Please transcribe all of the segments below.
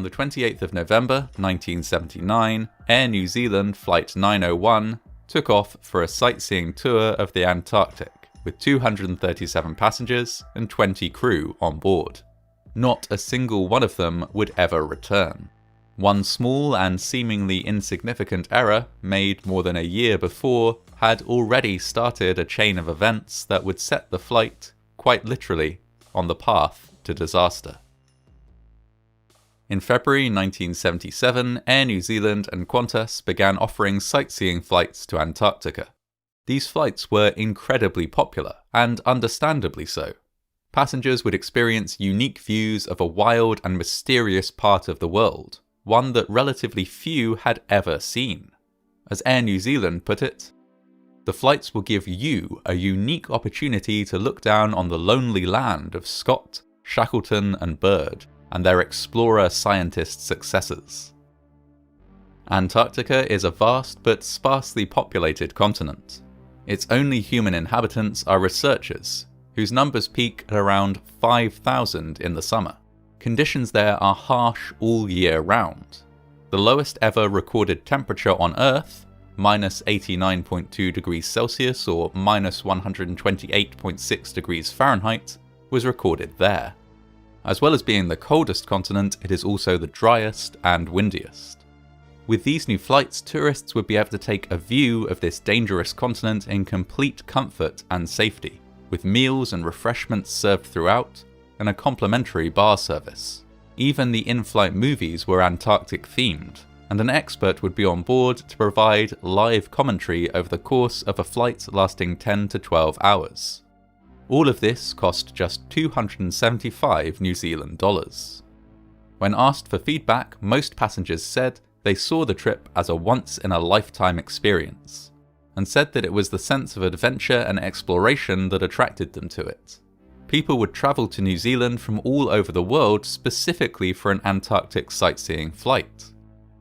On the 28th of November 1979, Air New Zealand Flight 901 took off for a sightseeing tour of the Antarctic, with 237 passengers and 20 crew on board. Not a single one of them would ever return. One small and seemingly insignificant error, made more than a year before, had already started a chain of events that would set the flight, quite literally, on the path to disaster. In February 1977, Air New Zealand and Qantas began offering sightseeing flights to Antarctica. These flights were incredibly popular, and understandably so. Passengers would experience unique views of a wild and mysterious part of the world, one that relatively few had ever seen. As Air New Zealand put it, "The flights will give you a unique opportunity to look down on the lonely land of Scott, Shackleton and Byrd, and their explorer scientist successors." Antarctica is a vast but sparsely populated continent. Its only human inhabitants are researchers, whose numbers peak at around 5,000 in the summer. Conditions there are harsh all year round. The lowest ever recorded temperature on Earth, minus 89.2 degrees Celsius or minus 128.6 degrees Fahrenheit, was recorded there. As well as being the coldest continent, it is also the driest and windiest. With these new flights, tourists would be able to take a view of this dangerous continent in complete comfort and safety, with meals and refreshments served throughout, and a complimentary bar service. Even the in-flight movies were Antarctic themed, and an expert would be on board to provide live commentary over the course of a flight lasting 10 to 12 hours. All of this cost just 275 New Zealand dollars. When asked for feedback, most passengers said they saw the trip as a once-in-a-lifetime experience, and said that it was the sense of adventure and exploration that attracted them to it. People would travel to New Zealand from all over the world specifically for an Antarctic sightseeing flight.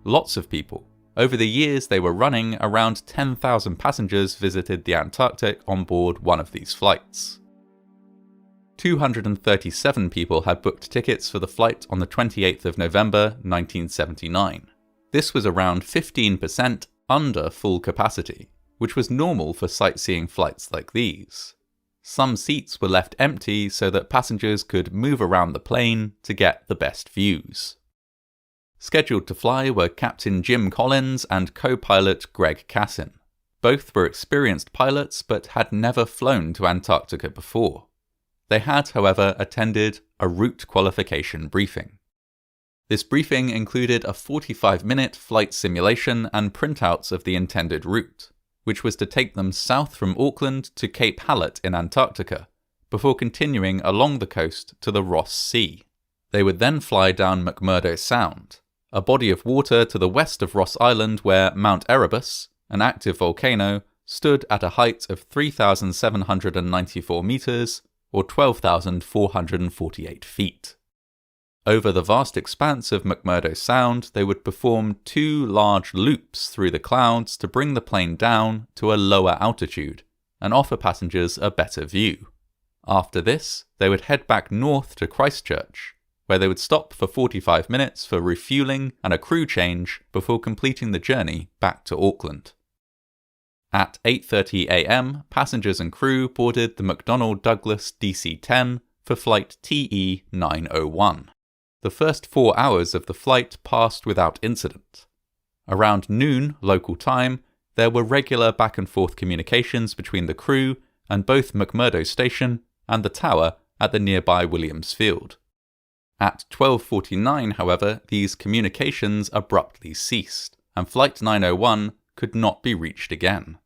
Lots of people. Over the years they were running, around 10,000 passengers visited the Antarctic on board one of these flights. 237 people had booked tickets for the flight on the 28th of November 1979. This was around 15% under full capacity, which was normal for sightseeing flights like these. Some seats were left empty so that passengers could move around the plane to get the best views. Scheduled to fly were Captain Jim Collins and co-pilot Greg Cassin. Both were experienced pilots but had never flown to Antarctica before. They had, however, attended a route qualification briefing. This briefing included a 45-minute flight simulation and printouts of the intended route, which was to take them south from Auckland to Cape Hallett in Antarctica, before continuing along the coast to the Ross Sea. They would then fly down McMurdo Sound, a body of water to the west of Ross Island where Mount Erebus, an active volcano, stood at a height of 3,794 metres, or 12,448 feet. Over the vast expanse of McMurdo Sound, they would perform 2 large loops through the clouds to bring the plane down to a lower altitude and offer passengers a better view. After this, they would head back north to Christchurch, where they would stop for 45 minutes for refueling and a crew change before completing the journey back to Auckland. At 8:30 a.m, passengers and crew boarded the McDonnell Douglas DC-10 for flight TE-901. The first 4 hours of the flight passed without incident. Around noon local time, there were regular back and forth communications between the crew and both McMurdo Station and the tower at the nearby Williams Field. At 12:49, however, these communications abruptly ceased, and Flight 901 could not be reached again.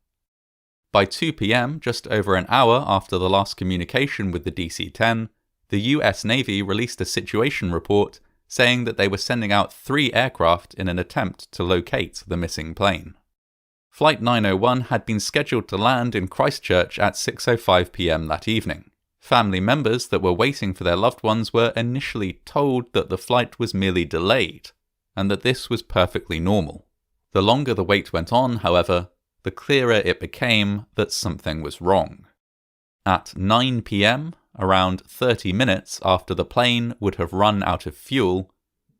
By 2 p.m, just over an hour after the last communication with the DC-10, the US Navy released a situation report saying that they were sending out 3 aircraft in an attempt to locate the missing plane. Flight 901 had been scheduled to land in Christchurch at 6:05 p.m. that evening. Family members that were waiting for their loved ones were initially told that the flight was merely delayed, and that this was perfectly normal. The longer the wait went on, however, the clearer it became that something was wrong. At 9 p.m, around 30 minutes after the plane would have run out of fuel,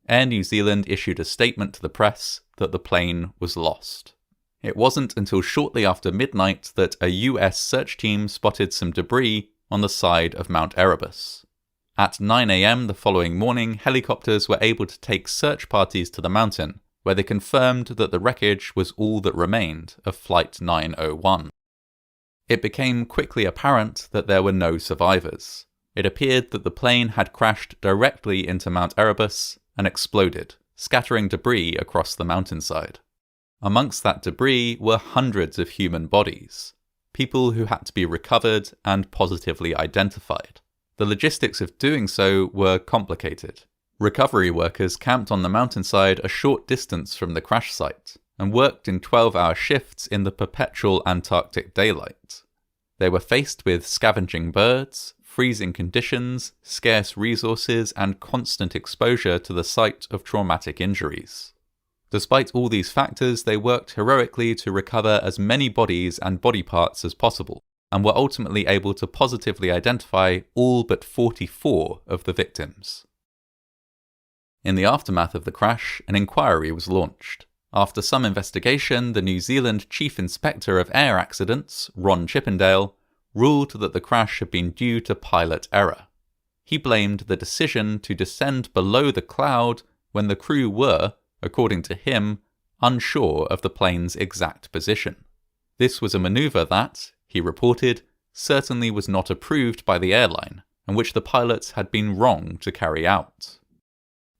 Air New Zealand issued a statement to the press that the plane was lost. It wasn't until shortly after midnight that a US search team spotted some debris on the side of Mount Erebus. At 9 a.m. the following morning, helicopters were able to take search parties to the mountain, where they confirmed that the wreckage was all that remained of Flight 901. It became quickly apparent that there were no survivors. It appeared that the plane had crashed directly into Mount Erebus and exploded, scattering debris across the mountainside. Amongst that debris were hundreds of human bodies, people who had to be recovered and positively identified. The logistics of doing so were complicated. Recovery workers camped on the mountainside a short distance from the crash site and worked in 12-hour shifts in the perpetual Antarctic daylight. They were faced with scavenging birds, freezing conditions, scarce resources, and constant exposure to the site of traumatic injuries. Despite all these factors, they worked heroically to recover as many bodies and body parts as possible, and were ultimately able to positively identify all but 44 of the victims. In the aftermath of the crash, an inquiry was launched. After some investigation, the New Zealand Chief Inspector of Air Accidents, Ron Chippendale, ruled that the crash had been due to pilot error. He blamed the decision to descend below the cloud when the crew were, according to him, unsure of the plane's exact position. This was a maneuver that, he reported, certainly was not approved by the airline, and which the pilots had been wrong to carry out.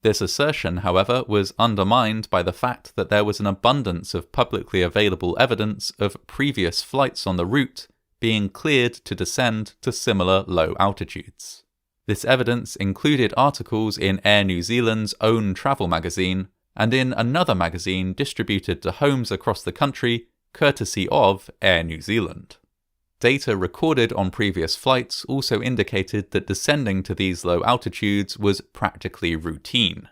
This assertion, however, was undermined by the fact that there was an abundance of publicly available evidence of previous flights on the route being cleared to descend to similar low altitudes. This evidence included articles in Air New Zealand's own travel magazine and in another magazine distributed to homes across the country courtesy of Air New Zealand. Data recorded on previous flights also indicated that descending to these low altitudes was practically routine.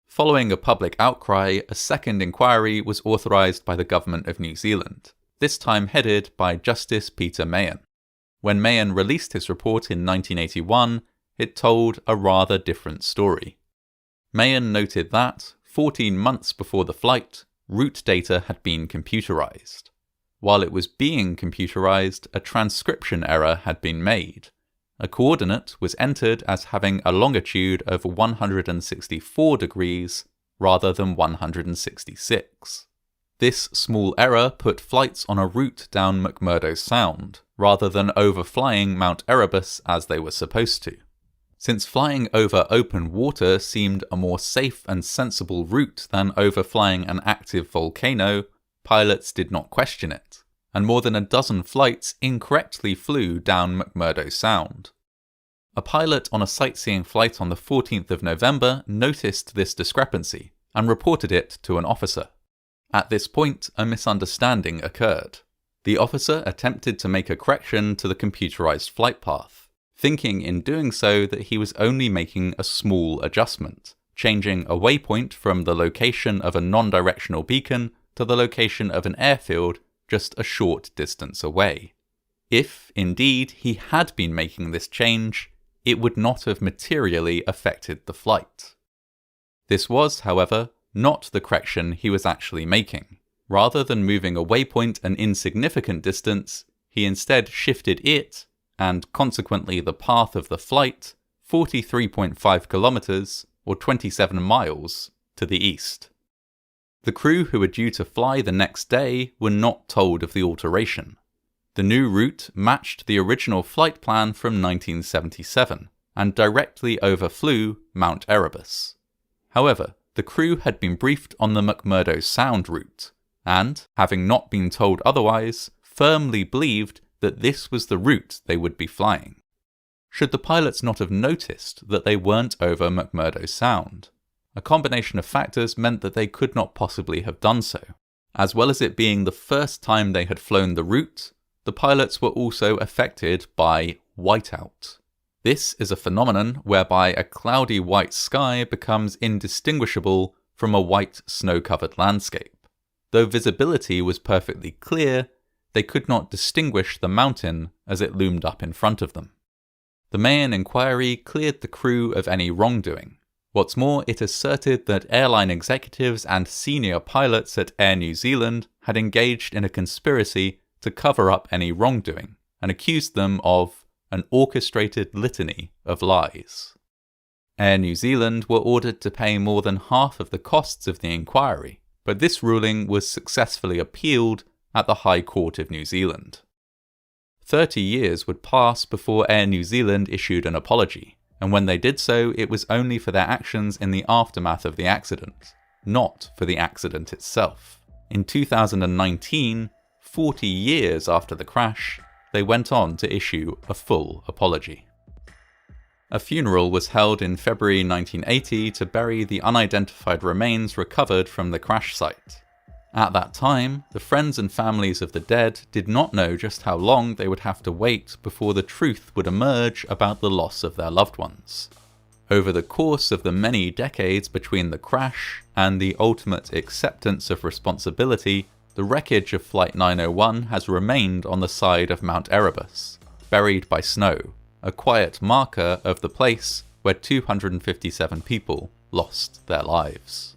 Following a public outcry, a second inquiry was authorised by the Government of New Zealand, this time headed by Justice Peter Mahon. When Mahon released his report in 1981, it told a rather different story. Mahon noted that, 14 months before the flight, route data had been computerised. While it was being computerised, a transcription error had been made. A coordinate was entered as having a longitude of 164 degrees rather than 166. This small error put flights on a route down McMurdo Sound, rather than overflying Mount Erebus as they were supposed to. Since flying over open water seemed a more safe and sensible route than overflying an active volcano, pilots did not question it, and more than a dozen flights incorrectly flew down McMurdo Sound. A pilot on a sightseeing flight on the 14th of November noticed this discrepancy and reported it to an officer. At this point, a misunderstanding occurred. The officer attempted to make a correction to the computerized flight path, thinking in doing so that he was only making a small adjustment, changing a waypoint from the location of a non-directional beacon to the location of an airfield just a short distance away. If, indeed, he had been making this change, it would not have materially affected the flight. This was, however, not the correction he was actually making. Rather than moving a waypoint an insignificant distance, he instead shifted it, and consequently the path of the flight, 43.5 kilometers, or 27 miles, to the east. The crew who were due to fly the next day were not told of the alteration. The new route matched the original flight plan from 1977, and directly overflew Mount Erebus. However, the crew had been briefed on the McMurdo Sound route, and, having not been told otherwise, firmly believed that this was the route they would be flying. Should the pilots not have noticed that they weren't over McMurdo Sound? A combination of factors meant that they could not possibly have done so. As well as it being the first time they had flown the route, the pilots were also affected by whiteout. This is a phenomenon whereby a cloudy white sky becomes indistinguishable from a white snow-covered landscape. Though visibility was perfectly clear, they could not distinguish the mountain as it loomed up in front of them. The Mahon inquiry cleared the crew of any wrongdoing. What's more, it asserted that airline executives and senior pilots at Air New Zealand had engaged in a conspiracy to cover up any wrongdoing, and accused them of an orchestrated litany of lies. Air New Zealand were ordered to pay more than half of the costs of the inquiry, but this ruling was successfully appealed at the High Court of New Zealand. 30 years would pass before Air New Zealand issued an apology, and when they did so, it was only for their actions in the aftermath of the accident, not for the accident itself. In 2019, 40 years after the crash, they went on to issue a full apology. A funeral was held in February 1980 to bury the unidentified remains recovered from the crash site. At that time, the friends and families of the dead did not know just how long they would have to wait before the truth would emerge about the loss of their loved ones. Over the course of the many decades between the crash and the ultimate acceptance of responsibility, the wreckage of Flight 901 has remained on the side of Mount Erebus, buried by snow, a quiet marker of the place where 257 people lost their lives.